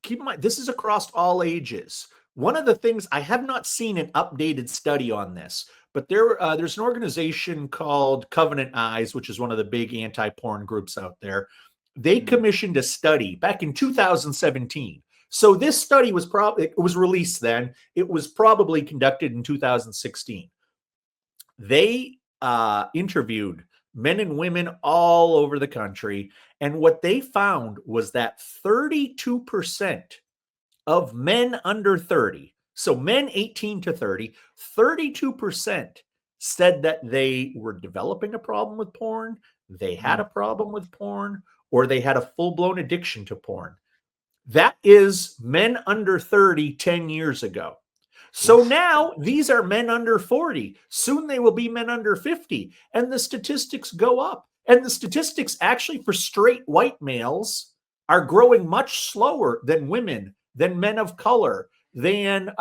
keep in mind, this is across all ages. One of the things, I have not seen an updated study on this, but there's an organization called Covenant Eyes, which is one of the big anti-porn groups out there. They commissioned a study back in 2017. So this study was released then. It was probably conducted in 2016. They interviewed men and women all over the country. And what they found was that 32% of men under 30, so men 18 to 30, 32% said that they were developing a problem with porn, they had a problem with porn, or they had a full-blown addiction to porn. That is men under 30 10 years ago. So now these are men under 40. Soon they will be men under 50. And the statistics go up. And the statistics actually for straight white males are growing much slower than women, than men of color, than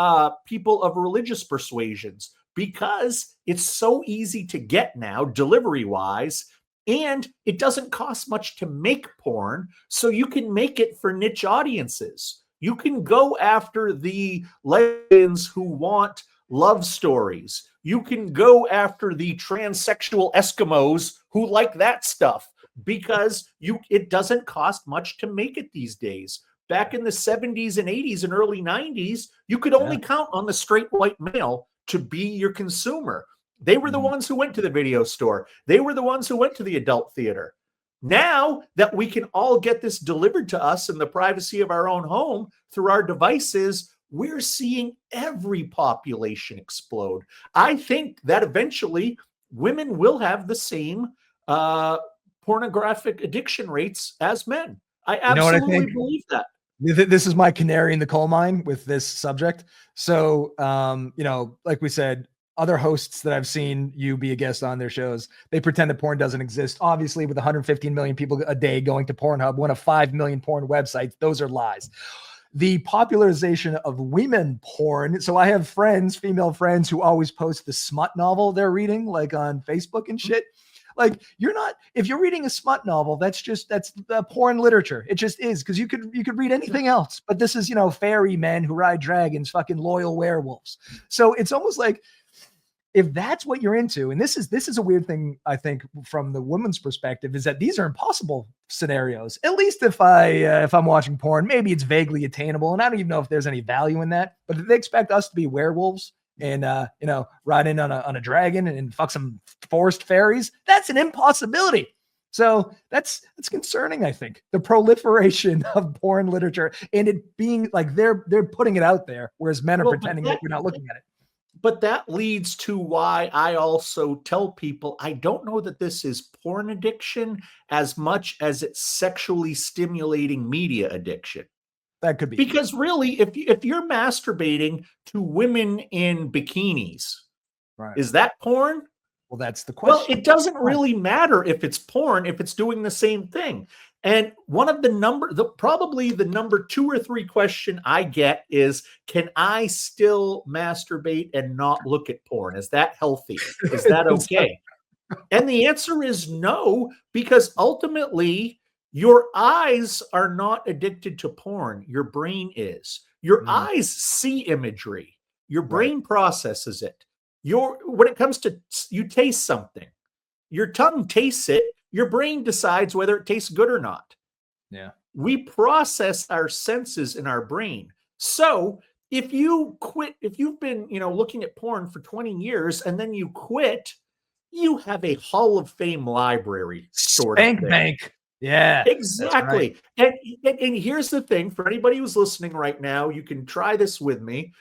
people of religious persuasions, because it's so easy to get now, delivery-wise, and it doesn't cost much to make porn, so you can make it for niche audiences. You can go after the lesbians who want love stories. You can go after the transsexual Eskimos who like that stuff, because it doesn't cost much to make it these days. Back in the 70s and 80s and early 90s, you could only count on the straight white male to be your consumer. They were the ones who went to the video store. They were the ones who went to the adult theater. Now that we can all get this delivered to us in the privacy of our own home through our devices, we're seeing every population explode. I think that eventually women will have the same pornographic addiction rates as men. I absolutely believe that. This is my canary in the coal mine with this subject. So, like we said, other hosts that I've seen you be a guest on their shows, they pretend that porn doesn't exist. Obviously, with 115 million people a day going to Pornhub, one of 5 million porn websites, those are lies. The popularization of women porn. So I have friends, female friends, who always post the smut novel they're reading, like on Facebook and shit. Like, if you're reading a smut novel, that's porn literature. It just is, because you could read anything else. But this is, fairy men who ride dragons, fucking loyal werewolves. So it's almost like, if that's what you're into, and this is a weird thing, I think, from the woman's perspective, is that these are impossible scenarios. At least if I'm watching porn, maybe it's vaguely attainable, and I don't even know if there's any value in that. But if they expect us to be werewolves and ride in on a dragon and fuck some forest fairies, that's an impossibility. So that's concerning, I think, the proliferation of porn literature and it being like they're putting it out there, whereas men are pretending that we're not looking at it. But that leads to why I also tell people I don't know that this is porn addiction as much as it's sexually stimulating media addiction. That could be. Because really, if you're masturbating to women in bikinis, right, is that porn? Well, that's the question. Well, it doesn't really matter if it's porn, if it's doing the same thing. And one of probably the number 2 or 3 question I get is, can I still masturbate and not look at porn? Is that healthy? Is that okay? And the answer is no, because ultimately your eyes are not addicted to porn. Your brain is. Your eyes see imagery. Your brain processes it. When it comes to, you taste something, your tongue tastes it. Your brain decides whether it tastes good or not. Yeah. We process our senses in our brain. So if you quit, if you've been, looking at porn for 20 years and then you quit, you have a Hall of Fame library sort of thing. Bank. Yeah. Exactly. Right. And here's the thing, for anybody who's listening right now, you can try this with me.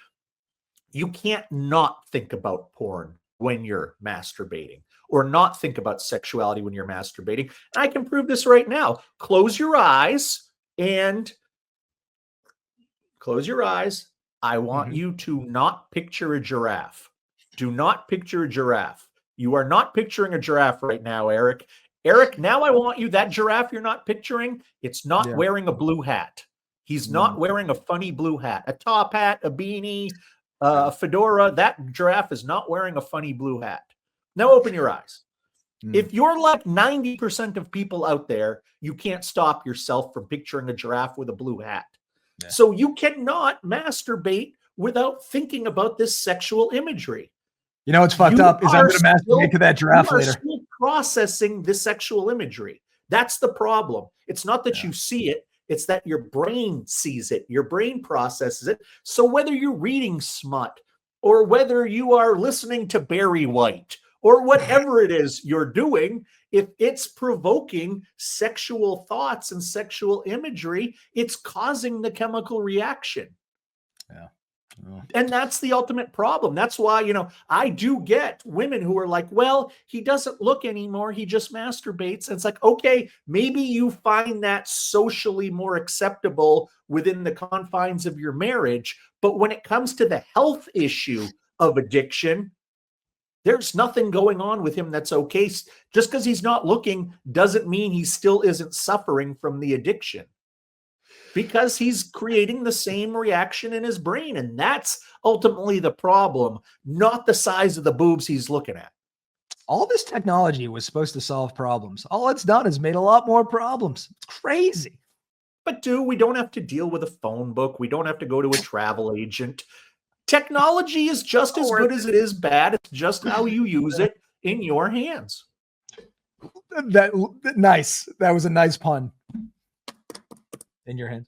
You can't not think about porn when you're masturbating, or not think about sexuality when you're masturbating. And I can prove this right now. Close your eyes. I want you to not picture a giraffe. Do not picture a giraffe. You are not picturing a giraffe right now, Eric. Eric, now I want you, that giraffe you're not picturing, it's not wearing a blue hat. He's not wearing a funny blue hat, a top hat, a beanie, a fedora. That giraffe is not wearing a funny blue hat. Now open your eyes. If you're like 90% of people out there, you can't stop yourself from picturing a giraffe with a blue hat. Yeah. So you cannot masturbate without thinking about this sexual imagery. You know what's fucked up is I'm going to masturbate to that giraffe later. Still processing the sexual imagery. That's the problem. It's not that you see it. It's that your brain sees it. Your brain processes it. So whether you're reading smut or whether you are listening to Barry White or whatever it is you're doing, if it's provoking sexual thoughts and sexual imagery, it's causing the chemical reaction. Yeah. And that's the ultimate problem. That's why, I do get women who are like, well, he doesn't look anymore. He just masturbates. And it's like, okay, maybe you find that socially more acceptable within the confines of your marriage. But when it comes to the health issue of addiction, there's nothing going on with him that's okay. Just because he's not looking doesn't mean he still isn't suffering from the addiction. Because he's creating the same reaction in his brain. And that's ultimately the problem, not the size of the boobs he's looking at. All this technology was supposed to solve problems. All it's done is made a lot more problems. It's crazy. But we don't have to deal with a phone book. We don't have to go to a travel agent. Technology is just as good as it is bad. It's just how you use it in your hands. Nice. That was a nice pun. In your hands.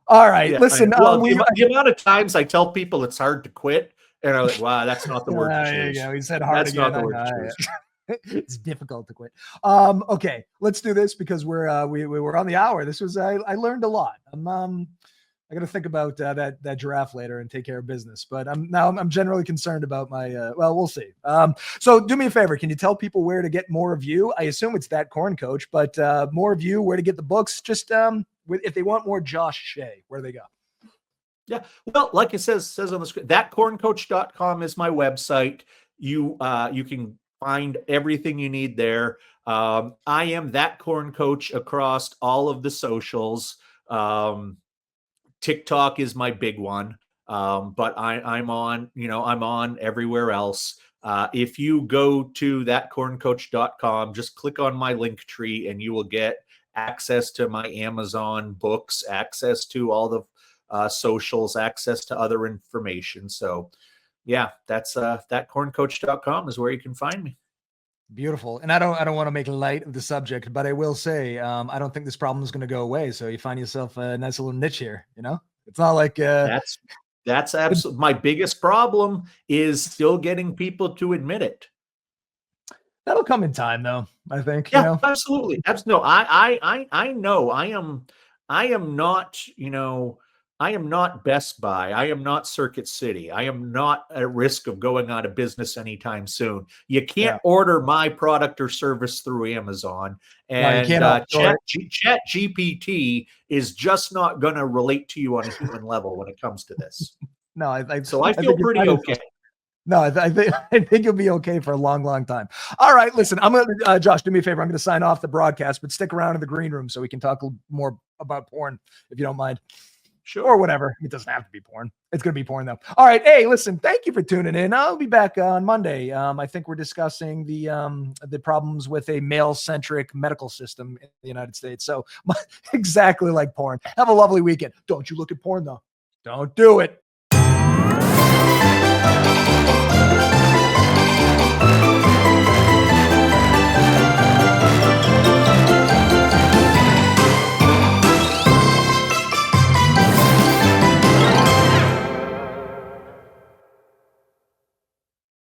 All right, listen. The amount of times I tell people it's hard to quit, and I'm like, wow, that's not the word to choose. Yeah, he said hard. That's again. not the word to choose. It's difficult to quit. Okay, let's do this because we're on the hour. This was I learned a lot. I got to think about that giraffe later and take care of business. But I'm generally concerned about my. Well, we'll see. So do me a favor. Can you tell people where to get more of you? I assume it's that Corn Coach, but more of you. Where to get the books? Just if they want more Josh Shea, where do they go? Yeah, well, like it says on the screen, thatcorncoach.com is my website. You can find everything you need there. I am That Corn Coach across all of the socials. TikTok is my big one, but I'm on everywhere else. If you go to thatcorncoach.com, just click on my link tree and you will get access to my Amazon books, access to all the socials, access to other information. So yeah, that's thatcorncoach.com is where you can find me. Beautiful. And I don't want to make light of the subject, but I will say, I don't think this problem is going to go away. So you find yourself a nice little niche here, it's not like, that's absolutely my biggest problem is still getting people to admit it. That'll come in time though, I think. Yeah, absolutely. No, I know I am not, I am not Best Buy. I am not Circuit City. I am not at risk of going out of business anytime soon. You can't order my product or service through Amazon. And Chat GPT is just not going to relate to you on a human level when it comes to this. No, I feel pretty okay. No, I think you'll be okay for a long, long time. All right, listen, I'm going to, Josh, do me a favor. I'm going to sign off the broadcast, but stick around in the green room so we can talk more about porn, if you don't mind. Sure. Or whatever. It doesn't have to be porn. It's going to be porn though. All right. Hey, listen, thank you for tuning in. I'll be back on Monday. I think we're discussing the problems with a male-centric medical system in the United States. So exactly like porn. Have a lovely weekend. Don't you look at porn though. Don't do it.